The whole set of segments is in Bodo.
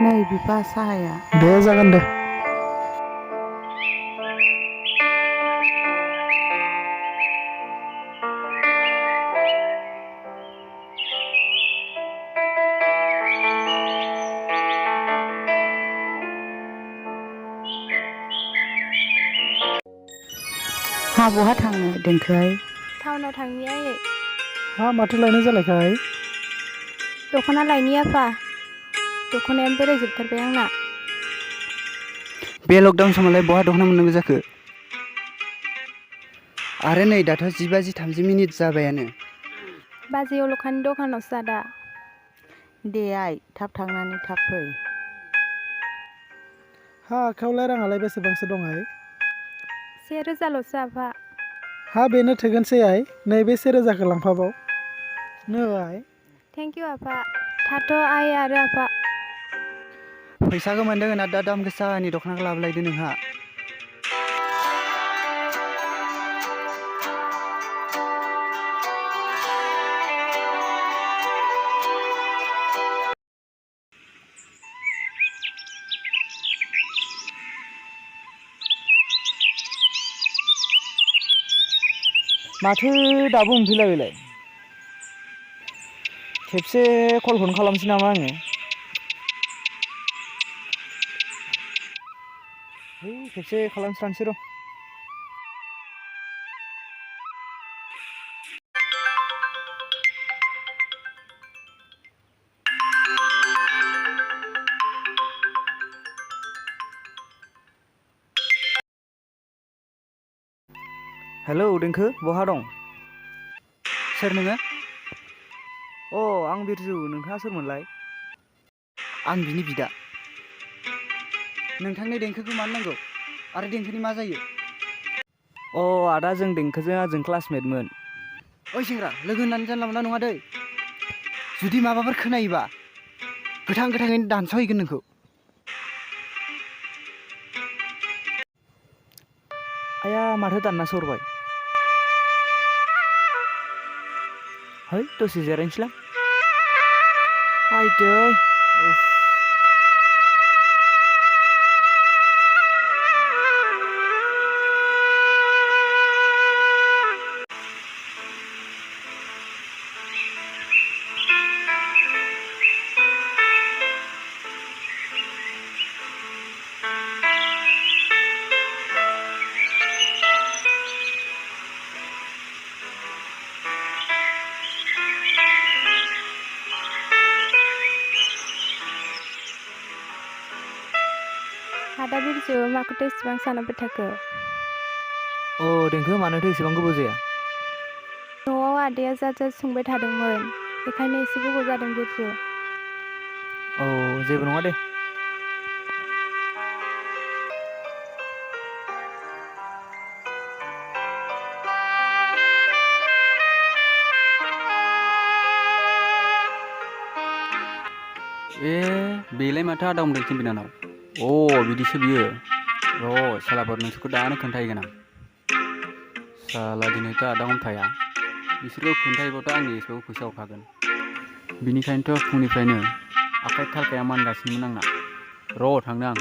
नै बिफा साहाया। दे जागोन दे। हा बहा थांनो देंखोहाय? टाउनाव थांनि आयै। हा माथो लायनाय जालायखाय? दख'ना लायनि आफा। दख'नायानो बोरायजोबथारबाय आंना। बे लकडाउन समावलाय बहा दख'ना मोननांगौ जाखो? आरो नै दाथ' 10:30 जाबायानो। बाजै अलखानि दखानावसो आदा। दे आइ थाब थांनानै थाब फै। हा आखायावलाय राङालाय बेसेबांसो दंहाय? 1000ल'सो आफा। हा बेनो थोगोनसै आइ। नैबे 1000खौ लांफाबाव। नो आइ। थेंक इउ आफा। थाथ' आइ आरो आफा। फैसाखौ मोनदों होनना दा दाम गोसानि दख'नाखौ लाबोलायदो नोंहा। माथो दाबो मोनफैला बेलाय? खेबसे कलखौनो खालामसै नामा आङो? खेबसे खालामस्रानोसै र'। हेलौ देंखो, बहा दं? सोर नोङो? आं बिरजु, नोंथाङा सोरमोनलाय? आं बिनि बिदा। नोंथांनि देंखोखौ मानो नांगौ? आरो देंखोनि मा जायो? आदा जों देंखोजों आजों क्लासमेटमोन। ओइ सेंग्रा, लोगो होननानै जानला मोनला नङा दै। जुदि माबाफोर खोनायोबा गोथां गोथाङैनो दानस'हैगोन नोंखौ। आया माथो दाननासो हरबाय। है दसे जिरायनोसैलां। आयदै आदा बिरजु माखौथो इसेबां सानाबबाय थाखो? देंखो मानोथो एसेबां गोबाव जाया? न'आव आदाया जात संबाय थादोंमोन। बेखायनो एसे गोबाव जादों बिरजु। जेबो नङा दे। बेलाय माथो आदा उमराइनि बिनानाव? बिदिसो बियो। सालाफोर नोंसोरखौ दानो खोन्थाहैगोन आं। साला दिनैथ' आदा हमथाया। बिसोरखौ खोन्थाहैबाथ' आंनि एसेबाबो फैसा हरखागोन। बिनिखायनोथ' फुंनिफ्रायनो आखाइ थालखाया मानगासिनोमोन आंना। थांनो आं।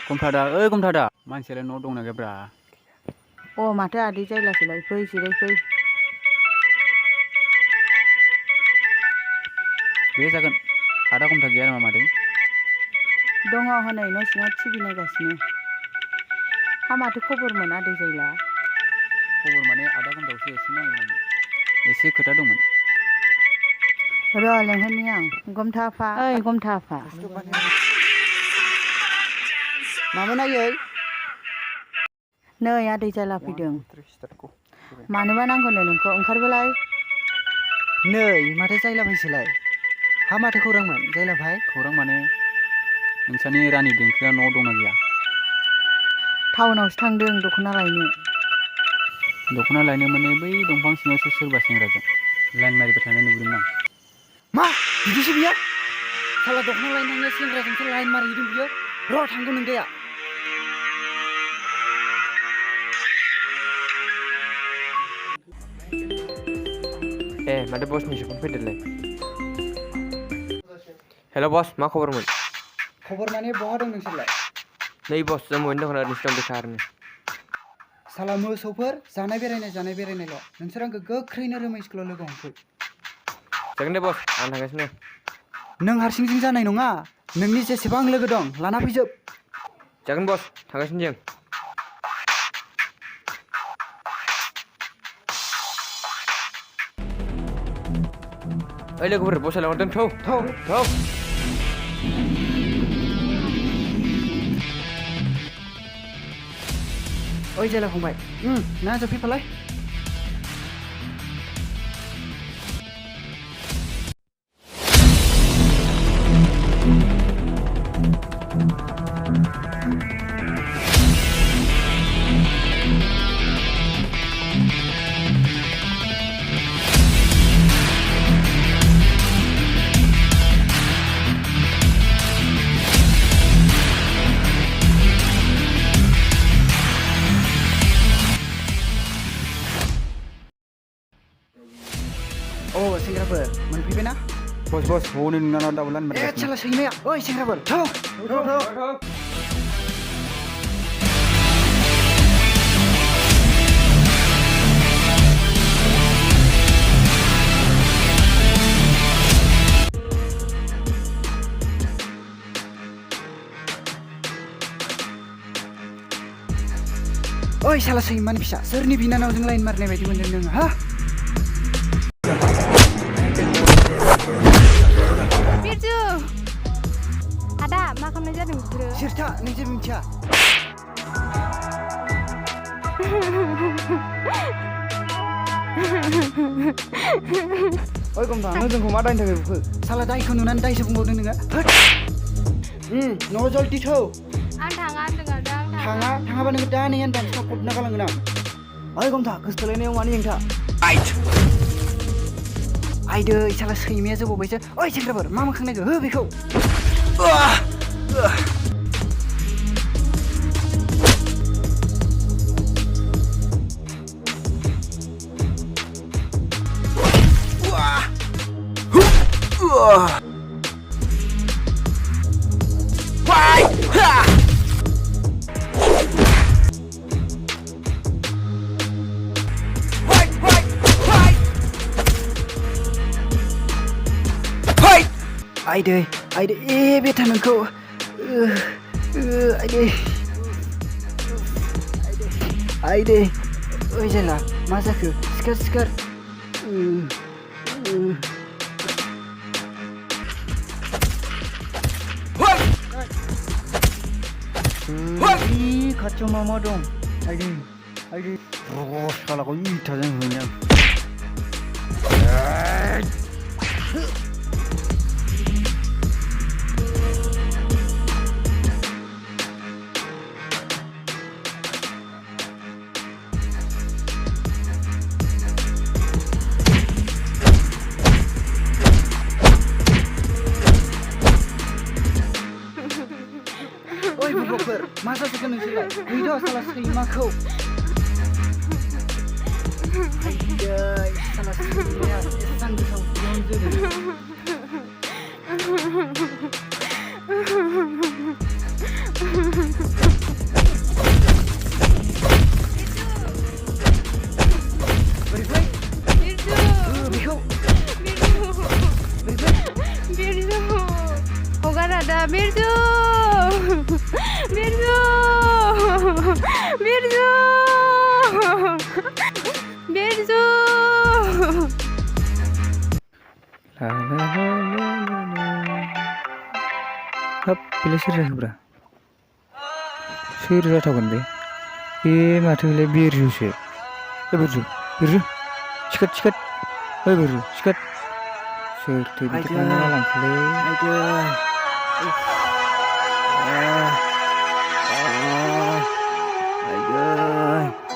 गमथादा, गमथादा, मानसियालाय न'आव दंना गैयाब्रा? माथो आदै जायलासोलाय, फै जिरायफै। दे जागोन। आदा गमथा गैया नामा मादै? दङ हनै न' सिङाव टिभि नायगासिनो। हा माथो खबरमोन आदै जायला? खबर माने आदा गमथाखौसो एसे नांगौमोन आंनो। एसे खोथा दंमोन। र' लेंहरनि आं। गमथा आफा, ओइ गमथा आफा। मामोन आयै? नै आदै जायला फैदों। मानोबा नांगौनो नोंखौ? ओंखारबोलाय। नै माथो जायला भाइसोलाय? हा माथो खौरांमोन जायला भाइ? खौरां माने नोंसानि रानि देंखोआ न'आव दंना गैया? टाउनावसो थांदों दख'ना लायनो। दख'ना लायनो माने बै दंफां सिङावसो सोरबा सेंग्राजों लाइन मारिबाय थानाय नुदोंमोन आं। मा बिदिसो बियो साला दखना लाइन थांनो सेंग्राजोंसो लाइन मारिहैदों बियो र' थांगोन नोंदाया माथो बसनिसो फन फैदोंलै हेल' बस मा खबरमोन खबर माने बहा दं नोंसोरलाय नै बस जों मोननो दं ओरैनोसो दं बेखारनो साला मोसौफोर जानाय बेरायनायल' नोंसोर आंखौ गोख्रैनो रोमै स्कुलाव लोगो हमफै जागोन दे बस आं थांगासिनो नों हारसिंजों जानाय नङा नोंनि जेसेबां लोगो दं लाना फैजोब जागोन बस थांगासिनो जों ओइ लोगोफोर बस लांहरदों थौ ओइ जेला फंबाय ना जफैफालाय सेंग्राफोर मोनफैबाय ना बस हनै नोंनाव दाबो लाइन मारिगासिनो साला सैमाया ओइ सेंग्राफोर थौ ओइ साला सैमानि फिसा सोरनि बिनानावजों लाइन मारनाय बायदि मोनदों नोङो हा birju ada मा खालामनाय जादों बिसोरो सिरथा नों जेबो मिथिया ओइ गमथा नों जोंखौ मा दायनि थाखाय बुखो साला दायखौ नुनानै दायसो बुंबावदों नोङो न' जल्दि थौ आं थाङा होनदों आदा आं थाङाबा नोङो दा नै दान्सआव फबना गालांगोन आं ओइ गमथा गोसोथोलायनायाव मानि हेंथा आयदै साला सैमाया जोबावबायसो ओइ सेंग्राफोर मा मोखां नायखो हो बेखौ आयदै बेथा नोंखौ आयदै ओइ जेला मा जाखो सिखार खाथियाव मा दं आयदै सालाखौ इथाजों होनो मा जाजोबगोन नोंसोरलाय गैद' साला सैमाखौ आयदै साला सैमाया एसां गोसाव बेयावनो जोदों birju हगार आदा birju हाब बेलाय सोर जाखोब्रा सोर जाथावगोन बे माथो बेलाय बिरजुसो बिरजु सिखाद ओइ बिरजु सिखाद सोरथो बिदि खालामना लांखोलै आयदै